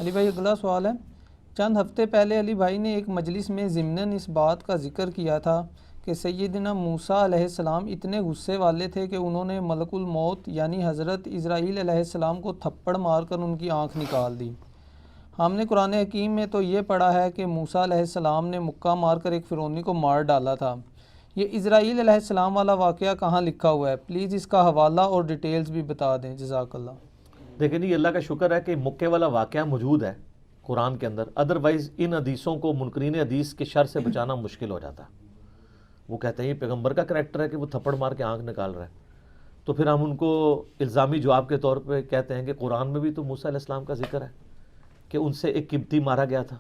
علی بھائی اگلا سوال ہے، چند ہفتے پہلے علی بھائی نے ایک مجلس میں ضمناً اس بات کا ذکر کیا تھا کہ سیدنا موسیٰ علیہ السلام اتنے غصے والے تھے کہ انہوں نے ملک الموت یعنی حضرت اسرائیل علیہ السلام کو تھپڑ مار کر ان کی آنکھ نکال دی۔ ہم نے قرآن حکیم میں تو یہ پڑھا ہے کہ موسیٰ علیہ السلام نے مکہ مار کر ایک فرعونی کو مار ڈالا تھا۔ یہ اسرائیل علیہ السلام والا واقعہ کہاں لکھا ہوا ہے؟ پلیز اس کا حوالہ اور ڈیٹیلز بھی بتا دیں، جزاک اللہ۔ دیکھیں یہ اللہ کا شکر ہے کہ مکے والا واقعہ موجود ہے قرآن کے اندر، ادروائز ان حدیثوں کو منکرین حدیث کے شر سے بچانا مشکل ہو جاتا ہے۔ وہ کہتے ہیں یہ پیغمبر کا کریکٹر ہے کہ وہ تھپڑ مار کے آنکھ نکال رہا ہے، تو پھر ہم ان کو الزامی جواب کے طور پہ کہتے ہیں کہ قرآن میں بھی تو موسیٰ علیہ السلام کا ذکر ہے کہ ان سے ایک قبطی مارا گیا تھا۔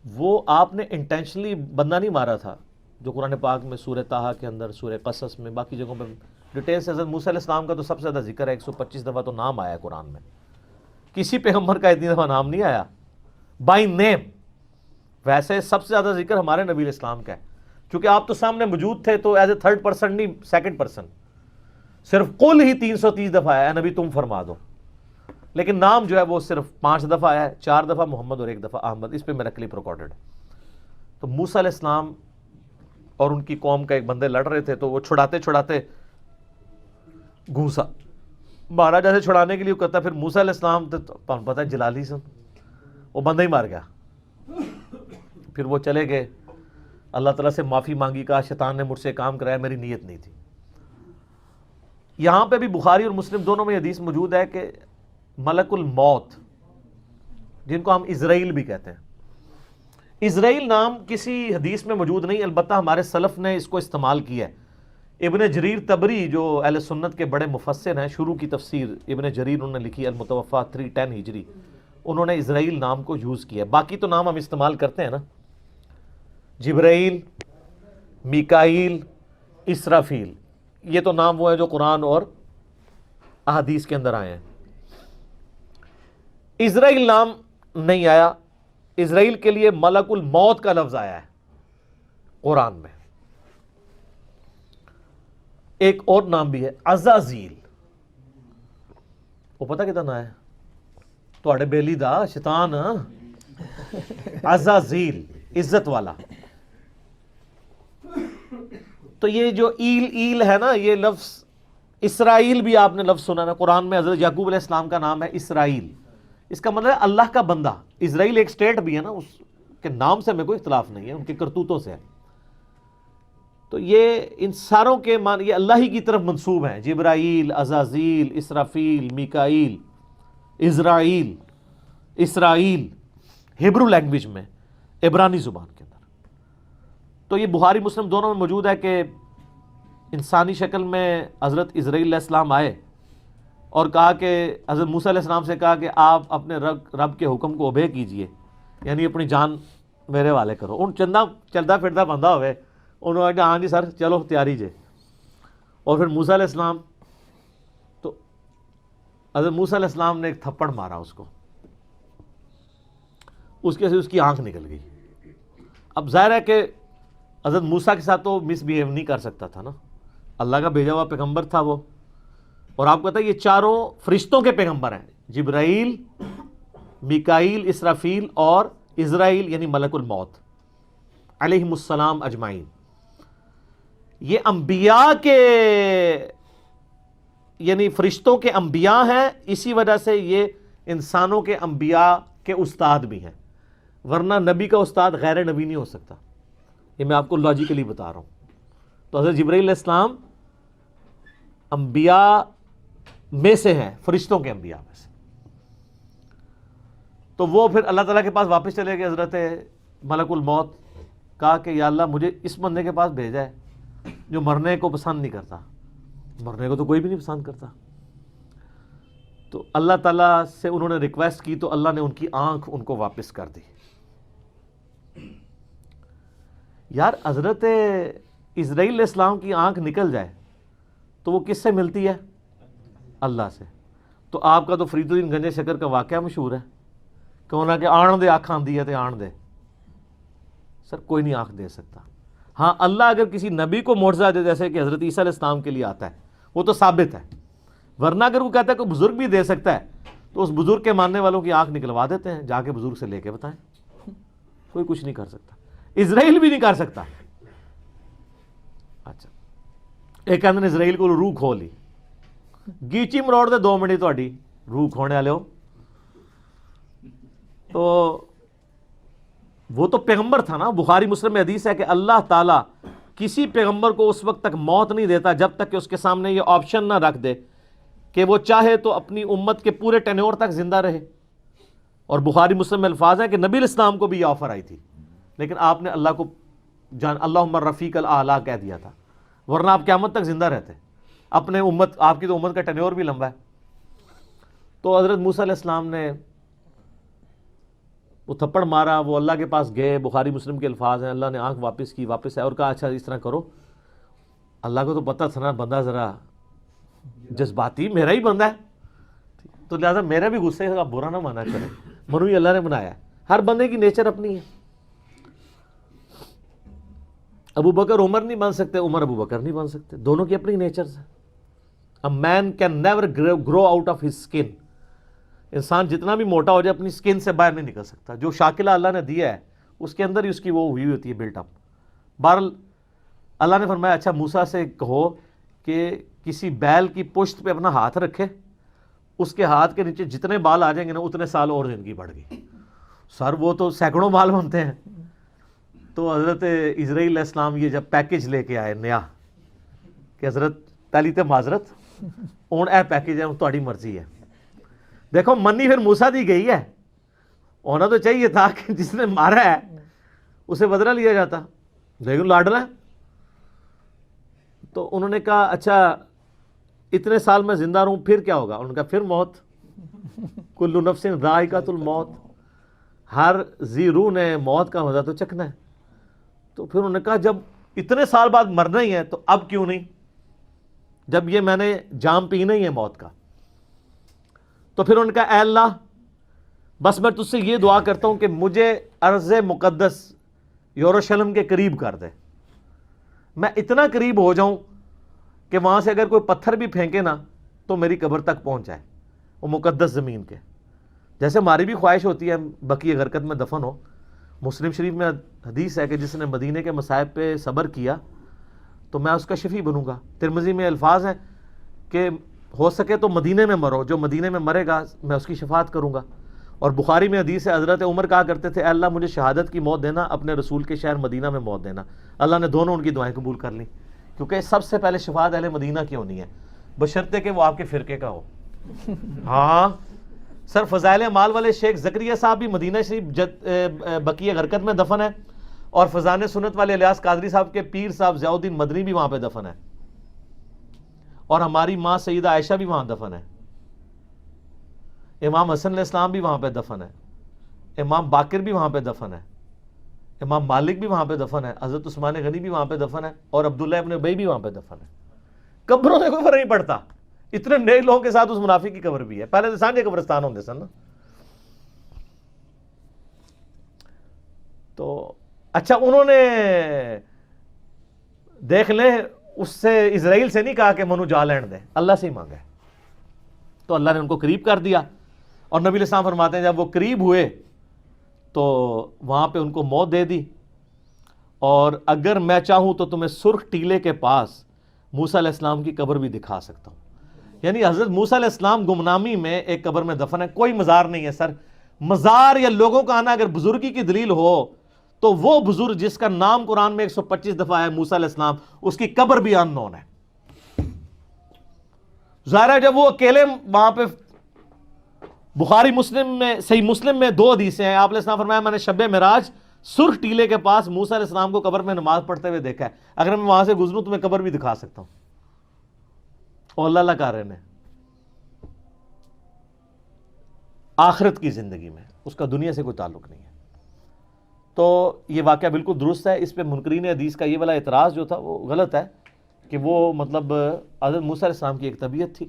وہ آپ نے انٹینشنلی بندہ نہیں مارا تھا، جو قرآن پاک میں سورہ طٰہٰ کے اندر، سورہ قصص میں، باقی جگہوں پہ ڈیٹیل سے حضرت موسیٰ علیہ السلام کا تو سب سے زیادہ ذکر ہے، 125 دفعہ تو نام آیا ہے قرآن میں۔ کسی پیغمبر کا اتنی دفعہ نام نہیں آیا بائی نیم۔ ویسے سب سے زیادہ ذکر ہمارے نبی علیہ السلام کا ہے، چونکہ آپ تو سامنے موجود تھے تو ایز اے تھرڈ پرسن نہیں، سیکنڈ پرسن، صرف قل ہی 330 دفعہ آیا ہے نبی تم فرما دو، لیکن نام جو ہے وہ صرف 5 دفعہ آیا ہے، 4 دفعہ محمد اور 1 دفعہ احمد، اس پہ میرا کلپ ریکارڈڈ ہے۔ تو موسیٰ علیہ السلام اور ان کی قوم کا ایک بندے لڑ رہے تھے، تو وہ چھڑاتے چھڑاتے گھوسا مارا، جیسے چھڑانے کے لیے وہ کرتا، پھر موسیٰ علیہ السلام تو پتہ ہے جلالی سے وہ بندہ ہی مار گیا۔ پھر وہ چلے گئے، اللہ تعالیٰ سے معافی مانگی، کہا شیطان نے مجھ سے کام کرایا، میری نیت نہیں تھی۔ یہاں پہ بھی بخاری اور مسلم دونوں میں حدیث موجود ہے کہ ملک الموت، جن کو ہم اسرائیل بھی کہتے ہیں، اسرائیل نام کسی حدیث میں موجود نہیں، البتہ ہمارے سلف نے اس کو استعمال کیا ہے۔ ابن جریر طبری جو اہل سنت کے بڑے مفسر ہیں، شروع کی تفسیر ابن جریر انہوں نے لکھی المتوفا 310 ہجری، انہوں نے اسرائیل نام کو یوز کیا ہے۔ باقی تو نام ہم استعمال کرتے ہیں نا، جبرائیل، میکائیل، اسرافیل، یہ تو نام وہ ہیں جو قرآن اور احادیث کے اندر آئے ہیں۔ اسرائیل نام نہیں آیا، اسرائیل کے لیے ملک الموت کا لفظ آیا ہے قرآن میں۔ ایک اور نام بھی ہے عزازیل، وہ پتہ کتنا ہے تواڈے بیلی دا شیطان، عزازیل عزت والا۔ تو یہ جو ایل ہے نا، یہ لفظ اسرائیل بھی آپ نے لفظ سنا نا قرآن میں، حضرت یعقوب علیہ السلام کا نام ہے اسرائیل، اس کا مطلب ہے اللہ کا بندہ۔ اسرائیل ایک سٹیٹ بھی ہے نا، اس کے نام سے ہمیں کوئی اختلاف نہیں ہے، ان کے کرتوتوں سے ہے۔ تو یہ ان ساروں کے معنی یہ اللہ ہی کی طرف منسوب ہیں، جبرائیل، عزازیل، اسرافیل، میکائیل، اسرائیل، اسرائیل، ہیبرو لینگویج میں، عبرانی زبان کے اندر۔ تو یہ بخاری مسلم دونوں میں موجود ہے کہ انسانی شکل میں حضرت اسرائیل علیہ السلام آئے اور کہا کہ حضرت موسیٰ علیہ السلام سے کہا کہ آپ اپنے رب کے حکم کو اوبے کیجئے، یعنی اپنی جان میرے والے کرو۔ ان چندہ چلتا پھرتا بندہ ہوئے، انہوں نے کہا ہاں جی سر چلو تیاری جے۔ اور پھر موسیٰ علیہ السلام، تو حضرت موسیٰ علیہ السلام نے ایک تھپڑ مارا اس کو، اس کے سے اس کی آنکھ نکل گئی۔ اب ظاہر ہے کہ حضرت موسیٰ کے ساتھ تو مس بیہیو نہیں کر سکتا تھا نا، اللہ کا بھیجا ہوا پیغمبر تھا وہ، اور آپ کو پتہ ہے یہ چاروں فرشتوں کے پیغمبر ہیں، جبرائیل، میکائیل، اسرافیل اور اسرائیل یعنی ملک الموت علیہم السلام اجمعین۔ یہ انبیاء کے یعنی فرشتوں کے انبیاء ہیں، اسی وجہ سے یہ انسانوں کے انبیاء کے استاد بھی ہیں، ورنہ نبی کا استاد غیر نبی نہیں ہو سکتا۔ یہ میں آپ کو لاجیکلی بتا رہا ہوں۔ تو حضرت جبرائیل علیہ السلام انبیاء میں سے ہیں، فرشتوں کے انبیاء میں سے۔ تو وہ پھر اللہ تعالیٰ کے پاس واپس چلے گئے، حضرت ملک الموت، کہا کہ یا اللہ مجھے اس بندے کے پاس بھیجا ہے جو مرنے کو پسند نہیں کرتا، مرنے کو تو کوئی بھی نہیں پسند کرتا۔ تو اللہ تعالیٰ سے انہوں نے ریکویسٹ کی تو اللہ نے ان کی آنکھ ان کو واپس کر دی۔ یار حضرت اسرائیل علیہ السلام کی آنکھ نکل جائے تو وہ کس سے ملتی ہے؟ اللہ سے۔ تو آپ کا تو فرید الدین گنج شکر کا واقعہ مشہور ہے کہ انہوں نے کہ آن دے آنکھ آندی ہے تو آن دے۔ سر کوئی نہیں آنکھ دے سکتا۔ ہاں اللہ اگر کسی نبی کو معجزہ دے جیسے کہ حضرت عیسیٰ علیہ السلام کے لیے آتا ہے وہ تو ثابت ہے، ورنہ اگر وہ کہتا ہے کوئی بزرگ بھی دے سکتا ہے تو اس بزرگ کے ماننے والوں کی آنکھ نکلوا دیتے ہیں، جا کے بزرگ سے لے کے بتائیں. کوئی کچھ نہیں کر سکتا، اسرائیل بھی نہیں کر سکتا. اچھا ایک کہتے ہیں اسرائیل کو روح کھو لی، گیچی مروڑ دے 2 منٹ تہاڈی روح کھونے والے ہو. تو وہ تو پیغمبر تھا نا. بخاری مسلم میں حدیث ہے کہ اللہ تعالیٰ کسی پیغمبر کو اس وقت تک موت نہیں دیتا جب تک کہ اس کے سامنے یہ آپشن نہ رکھ دے کہ وہ چاہے تو اپنی امت کے پورے ٹینور تک زندہ رہے. اور بخاری مسلم میں الفاظ ہیں کہ نبی الاسلام کو بھی یہ آفر آئی تھی، لیکن آپ نے اللہ کو اللہم رفیق الاعلیٰ کہہ دیا تھا، ورنہ آپ قیامت تک زندہ رہتے. اپنے امت، آپ کی تو امت کا ٹینور بھی لمبا ہے. تو حضرت موسیٰ علیہ السلام نے وہ تھپڑ مارا، وہ اللہ کے پاس گئے. بخاری مسلم کے الفاظ ہیں، اللہ نے آنکھ واپس کی، واپس آئے اور کہا اچھا اس طرح کرو. اللہ کو تو پتہ تھا نا بندہ ذرا جذباتی، میرا ہی بندہ ہے، تو لہٰذا میرا بھی غصے کا برا نہ مانا کرے. منو ہی اللہ نے بنایا ہے، ہر بندے کی نیچر اپنی ہے. ابو بکر عمر نہیں بن سکتے، عمر ابو بکر نہیں بن سکتے، دونوں کی اپنی نیچرز ہیں. A man can never grow out of his skin. انسان جتنا بھی موٹا ہو جائے اپنی سکن سے باہر نہیں نکل سکتا. جو شاکلہ اللہ نے دیا ہے اس کے اندر ہی اس کی وہ ہوئی ہوتی ہے بلٹ اپ. بہرحال اللہ نے فرمایا اچھا موسیٰ سے کہو کہ کسی بیل کی پشت پہ اپنا ہاتھ رکھے، اس کے ہاتھ کے نیچے جتنے بال آ جائیں گے نا اتنے سال اور زندگی بڑھ گئی. سر وہ تو سینکڑوں بال بنتے ہیں. تو حضرت اسرائیل علیہ السلام یہ جب پیکج لے کے آئے نیا کہ حضرت پہلی تے معذرت ہوں اے پیکج ہے تہاڈی مرضی ہے. دیکھو منی پھر موسیٰ دی گئی ہے، ہونا تو چاہیے تھا کہ جس نے مارا ہے اسے بدلہ لیا جاتا، لیکن لاڈلا ہے. تو انہوں نے کہا اچھا اتنے سال میں زندہ رہوں پھر کیا ہوگا؟ انہوں نے کہا پھر موت. کل نفس ذائقۃ الموت، ہر ذی روح نے موت کا مزہ تو چکھنا ہے. تو پھر انہوں نے کہا جب اتنے سال بعد مرنا ہی ہے تو اب کیوں نہیں، جب یہ میں نے جام پینا ہی ہے موت کا. تو پھر انہوں نے کہا اے اللہ بس میں تجھ سے یہ دعا کرتا ہوں کہ مجھے ارض مقدس یروشلم کے قریب کر دے، میں اتنا قریب ہو جاؤں کہ وہاں سے اگر کوئی پتھر بھی پھینکے نا تو میری قبر تک پہنچ جائے، وہ مقدس زمین کے. جیسے ہماری بھی خواہش ہوتی ہے بقیع غرقد میں دفن ہو. مسلم شریف میں حدیث ہے کہ جس نے مدینے کے مصائب پہ صبر کیا تو میں اس کا شفیع بنوں گا. ترمذی میں الفاظ ہیں کہ ہو سکے تو مدینے میں مرو، جو مدینے میں مرے گا میں اس کی شفاعت کروں گا. اور بخاری میں حدیث ہے حضرت عمر کہا کرتے تھے اے اللہ مجھے شہادت کی موت دینا، اپنے رسول کے شہر مدینہ میں موت دینا. اللہ نے دونوں ان کی دعائیں قبول کر لیں، کیونکہ سب سے پہلے شفاعت اہل مدینہ کی ہونی ہے، بشرطے کہ وہ آپ کے فرقے کا ہو. ہاں سر فضائل اعمال والے شیخ زکریا صاحب بھی مدینہ شریف بقیع غرقد میں دفن ہے، اور فضان سنت والے الیاس قادری صاحب کے پیر صاحب ضیاء الدین مدنی بھی وہاں پہ دفن ہے، اور ہماری ماں سیدہ عائشہ بھی وہاں دفن ہے، امام حسن علیہ السلام بھی وہاں پہ دفن ہے، امام باقر بھی وہاں پہ دفن ہے، امام مالک بھی وہاں پہ دفن ہے، حضرت عثمان غنی بھی وہاں پہ دفن ہے، اور عبداللہ ابن ابی بھی وہاں پہ دفن ہے. قبروں سے کوئی فرق نہیں پڑتا. اتنے نئے لوگوں کے ساتھ اس منافق کی قبر بھی ہے. پہلے تو سانجے قبرستان ہوندے سن نا. تو اچھا انہوں نے دیکھ لیں اس سے اسرائیل سے نہیں کہا کہ منو جا لین دے، اللہ سے ہی مانگا ہے. تو اللہ نے ان کو قریب کر دیا، اور نبی علیہ السلام فرماتے ہیں جب وہ قریب ہوئے تو وہاں پہ ان کو موت دے دی. اور اگر میں چاہوں تو تمہیں سرخ ٹیلے کے پاس موسیٰ علیہ السلام کی قبر بھی دکھا سکتا ہوں. یعنی حضرت موسیٰ علیہ السلام گمنامی میں ایک قبر میں دفن ہے، کوئی مزار نہیں ہے. سر مزار یا لوگوں کا آنا اگر بزرگی کی دلیل ہو تو وہ بزرگ جس کا نام قرآن میں 125 دفعہ ہے موسیٰ علیہ السلام، اس کی قبر بھی ان نون ہے. ظاہر ہے جب وہ اکیلے وہاں پہ، بخاری مسلم میں صحیح مسلم میں 2 حدیثیں ہیں، آپ علیہ السلام فرمایا میں نے شب معراج سرخ ٹیلے کے پاس موسیٰ علیہ السلام کو قبر میں نماز پڑھتے ہوئے دیکھا ہے، اگر میں وہاں سے گزروں تو میں قبر بھی دکھا سکتا ہوں. اور اللہ کہہ رہے ہیں آخرت کی زندگی میں، اس کا دنیا سے کوئی تعلق نہیں ہے. تو یہ واقعہ بالکل درست ہے. اس پہ منکرین حدیث کا یہ والا اعتراض جو تھا وہ غلط ہے کہ وہ مطلب حضرت موسیٰ علیہ السلام کی ایک طبیعت تھی،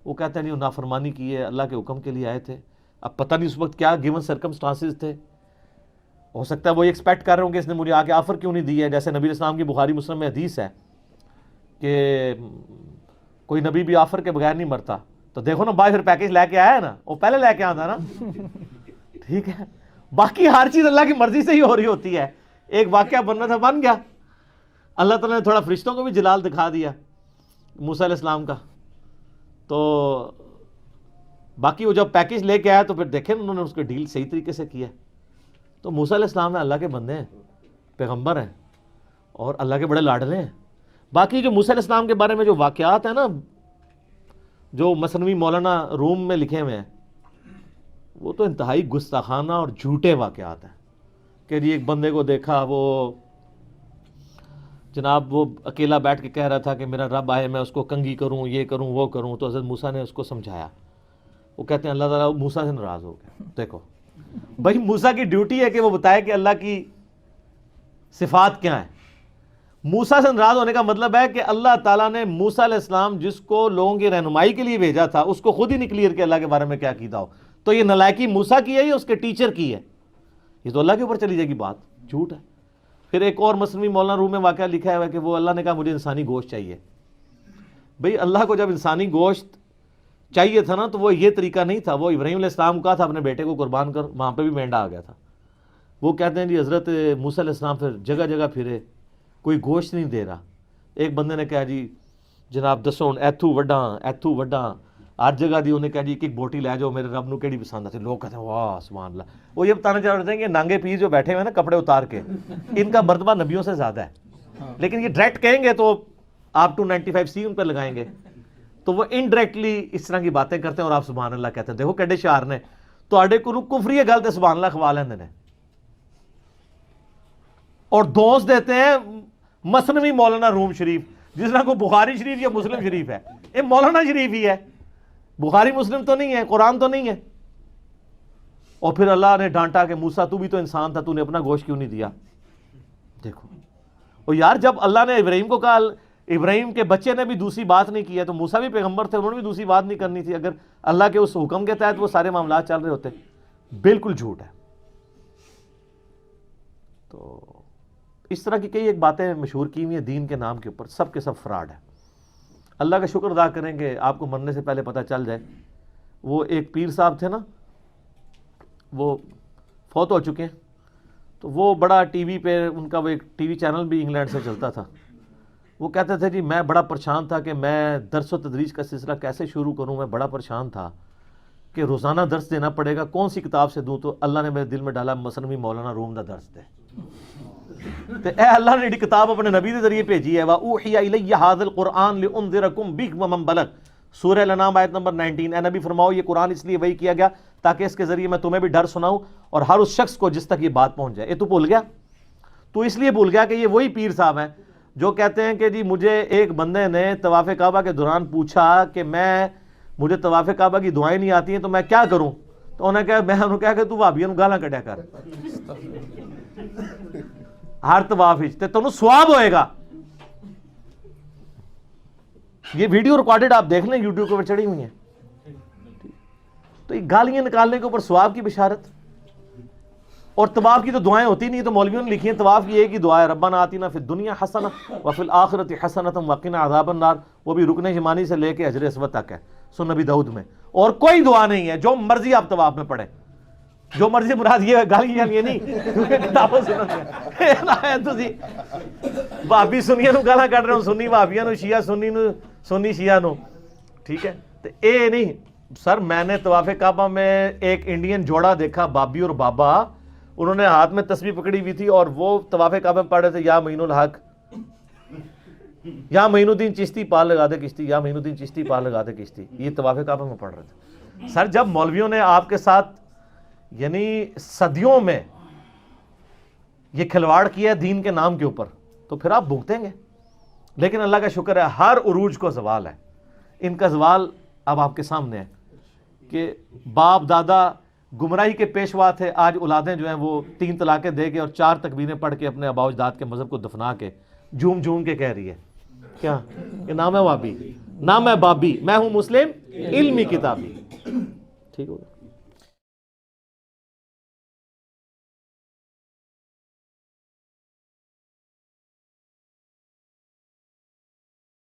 وہ کہتے ہیں نہیں وہ نافرمانی کی ہے، اللہ کے حکم کے لیے آئے تھے. اب پتہ نہیں اس وقت کیا گیون سرکمسٹانسز تھے، ہو سکتا ہے وہ یہ ایکسپیکٹ کر رہے ہوں کہ اس نے مجھے آ کے آفر کیوں نہیں دی ہے. جیسے نبی علیہ السلام کی بخاری مسلم میں حدیث ہے کہ کوئی نبی بھی آفر کے بغیر نہیں مرتا، تو دیکھو نا بھائی پھر پیکج لے کے آیا ہے نا, وہ پہلے لے کے آتا نا, ٹھیک ہے. باقی ہر چیز اللہ کی مرضی سے ہی ہو رہی ہوتی ہے. ایک واقعہ بننا تھا, بن گیا. اللہ تعالیٰ نے تھوڑا فرشتوں کو بھی جلال دکھا دیا موسیٰ علیہ السلام کا. تو باقی وہ جب پیکج لے کے آیا تو پھر دیکھیں انہوں نے اس کو ڈیل صحیح طریقے سے کیا. تو موسیٰ علیہ السلام نے اللہ کے بندے ہیں, پیغمبر ہیں, اور اللہ کے بڑے لاڈلے ہیں. باقی جو موسیٰ علیہ السلام کے بارے میں جو واقعات ہیں نا, جو مثنوی مولانا روم میں لکھے ہوئے ہیں, وہ تو انتہائی گستاخانہ اور جھوٹے واقعات ہیں. کہ جی ایک بندے کو دیکھا, وہ جناب وہ اکیلا بیٹھ کے کہہ رہا تھا کہ میرا رب آئے, میں اس کو کنگھی کروں, یہ کروں, وہ کروں. تو حضرت موسیٰ نے اس کو سمجھایا. وہ کہتے ہیں اللہ تعالیٰ موسیٰ سے ناراض ہو گیا. دیکھو بھائی موسیٰ کی ڈیوٹی ہے کہ وہ بتائے کہ اللہ کی صفات کیا ہیں. موسیٰ سے ناراض ہونے کا مطلب ہے کہ اللہ تعالیٰ نے موسیٰ علیہ السلام جس کو لوگوں کی رہنمائی کے لیے بھیجا تھا, اس کو خود ہی نہیں کلیئر کہ اللہ کے بارے میں کیا عقیدہ ہو. تو یہ نالائکی موسیٰ کی ہے یا اس کے ٹیچر کی ہے؟ یہ تو اللہ کے اوپر چلی جائے گی بات, جھوٹ ہے. پھر ایک اور مثنوی مولانا روم میں واقعہ لکھا ہوا ہے کہ وہ اللہ نے کہا مجھے انسانی گوشت چاہیے. بھئی اللہ کو جب انسانی گوشت چاہیے تھا نا, تو وہ یہ طریقہ نہیں تھا. وہ ابراہیم علیہ السلام کا تھا اپنے بیٹے کو قربان کر, وہاں پہ بھی مینڈا آ گیا تھا. وہ کہتے ہیں جی حضرت موسیٰ علیہ السلام پھر جگہ جگہ پھرے, کوئی گوشت نہیں دے رہا. ایک بندے نے کہا جی جناب دسو ایتھو وڈاں ہر جگہ دی. انہیں کہا جی ایک بوٹی لے جاؤ, میرے رب نو کیڑی پسند آتی. لوگ کہتے ہیں واہ سبحان اللہ. وہ یہ بتانا چاہ رہے ہیں کہ نانگے پیر جو بیٹھے ہوئے ہیں نا کپڑے اتار کے, ان کا مرتبہ نبیوں سے زیادہ ہے. لیکن یہ ڈائریکٹ کہیں گے تو آپ 295C ان پہ لگائیں گے, تو وہ انڈائریکٹلی اس طرح کی باتیں کرتے ہیں اور آپ سبحان اللہ کہتے ہیں. دیکھو کیڈے شعار نے تو آڈے کو کفری گل تے سبحان اللہ کھوا لیندے نے, اور دوست دیتے ہیں مثنوی مولانا روم شریف, جس طرح کو بخاری شریف یا مسلم شریف ہے. یہ مولانا شریف ہی ہے, بخاری مسلم تو نہیں ہے, قرآن تو نہیں ہے. اور پھر اللہ نے ڈانٹا کہ موسیٰ تو بھی تو انسان تھا, تو نے اپنا گوشت کیوں نہیں دیا. دیکھو اور یار جب اللہ نے ابراہیم کو کہا, ابراہیم کے بچے نے بھی دوسری بات نہیں کی ہے, تو موسیٰ بھی پیغمبر تھے, انہوں نے بھی دوسری بات نہیں کرنی تھی. اگر اللہ کے اس حکم کے تحت وہ سارے معاملات چل رہے ہوتے. بالکل جھوٹ ہے. تو اس طرح کی کئی ایک باتیں مشہور کی ہوئی ہیں دین کے نام کے اوپر, سب کے سب فراڈ ہے. اللہ کا شکر ادا کریں گے آپ کو مرنے سے پہلے پتہ چل جائے. وہ ایک پیر صاحب تھے نا, وہ فوت ہو چکے ہیں. تو وہ بڑا ٹی وی پہ ان کا وہ ایک ٹی وی چینل بھی انگلینڈ سے چلتا تھا. وہ کہتے تھے جی میں بڑا پریشان تھا کہ میں درس و تدریس کا سلسلہ کیسے شروع کروں. میں بڑا پریشان تھا کہ روزانہ درس دینا پڑے گا, کون سی کتاب سے دوں. تو اللہ نے میرے دل میں ڈالا مثنوی مولانا روم دا درس دے. تو اے اللہ نے ایک کتاب اپنے نبی کے ذریعے بھیجی ہے, وَأُوحِيَ إِلَيَّ هَذَا الْقُرْآنُ لِأُنذِرَكُم بِهِ وَمَن بَلَغَ. سورہ الانعام آیت نمبر 19. اے نبی فرماؤ یہ قرآن اس لیے وحی کیا گیا تاکہ اس کے ذریعے میں تمہیں بھی ڈر سناؤں اور ہر اس شخص کو جس تک یہ بات پہنچ جائے. تو بھول گیا, تو اس لیے بھول گیا کہ یہ وہی پیر صاحب ہیں جو کہتے ہیں کہ جی مجھے ایک بندے نے طواف کعبہ کے دوران پوچھا کہ مجھے طواف کعبہ کی دعائیں نہیں آتی ہیں تو میں کیا کروں. تو انہیں کہا, میں انہوں کہا کہ تو بھابیاں گالاں کڈیا کر ہر طواف تے تمہیں ثواب ہوئے گا. یہ ویڈیو ریکارڈڈ آپ دیکھ لیں, یوٹیوب کے اوپر چڑھی ہوئی ہیں. تو یہ گالیاں نکالنے کے اوپر ثواب کی بشارت. اور طواف کی تو دعائیں ہوتی نہیں, تو مولویوں نے لکھی ہیں طواف کی ایک ہی دعا ہے, ربنا آتنا فی الدنیا حسنہ وفی الآخرۃ حسنۃ وقنا عذاب النار. وہ بھی رکن یمانی سے لے کے حجر اسود تک ہے سنن نبی داؤد میں. اور کوئی دعا نہیں ہے, جو مرضی آپ طواف میں پڑھیں, جو مرضی. مراد یہ گالیاں یہ نہیں کتابوں سنن بھابی سنیاں نو گالاں کڈ رہے ہو, سنی بھابیاں نو, شیعہ سنی نو, سنی شیعہ نو. ٹھیک ہے, تو اے نہیں سر. میں نے طواف کعبہ میں ایک انڈین جوڑا دیکھا, بابی اور بابا. انہوں نے ہاتھ میں تسبیح پکڑی ہوئی تھی اور وہ طواف کعبہ میں پڑھ رہے تھے, یا معین الحق, یا معین الدین چشتی پار لگا دے کشتی, یا معین الدین چشتی پار لگا دے کشتی. یہ طواف کعبہ میں پڑھ رہے تھے. سر جب مولویوں نے آپ کے ساتھ یعنی صدیوں میں یہ کھلواڑ کیا ہے دین کے نام کے اوپر, تو پھر آپ بھگتیں گے. لیکن اللہ کا شکر ہے ہر عروج کو زوال ہے. ان کا زوال اب آپ کے سامنے ہے کہ باپ دادا گمراہی کے پیشوا تھے, آج اولادیں جو ہیں وہ 3 طلاقیں دے کے اور 4 تکبیریں پڑھ کے اپنے آباء و اجداد کے مذہب کو دفنا کے جھوم جھوم کے کہہ رہی ہے کیا کہ نام ہے وابی, نام ہے بابی, میں ہوں مسلم علمی کتابی. ٹھیک ہوگا.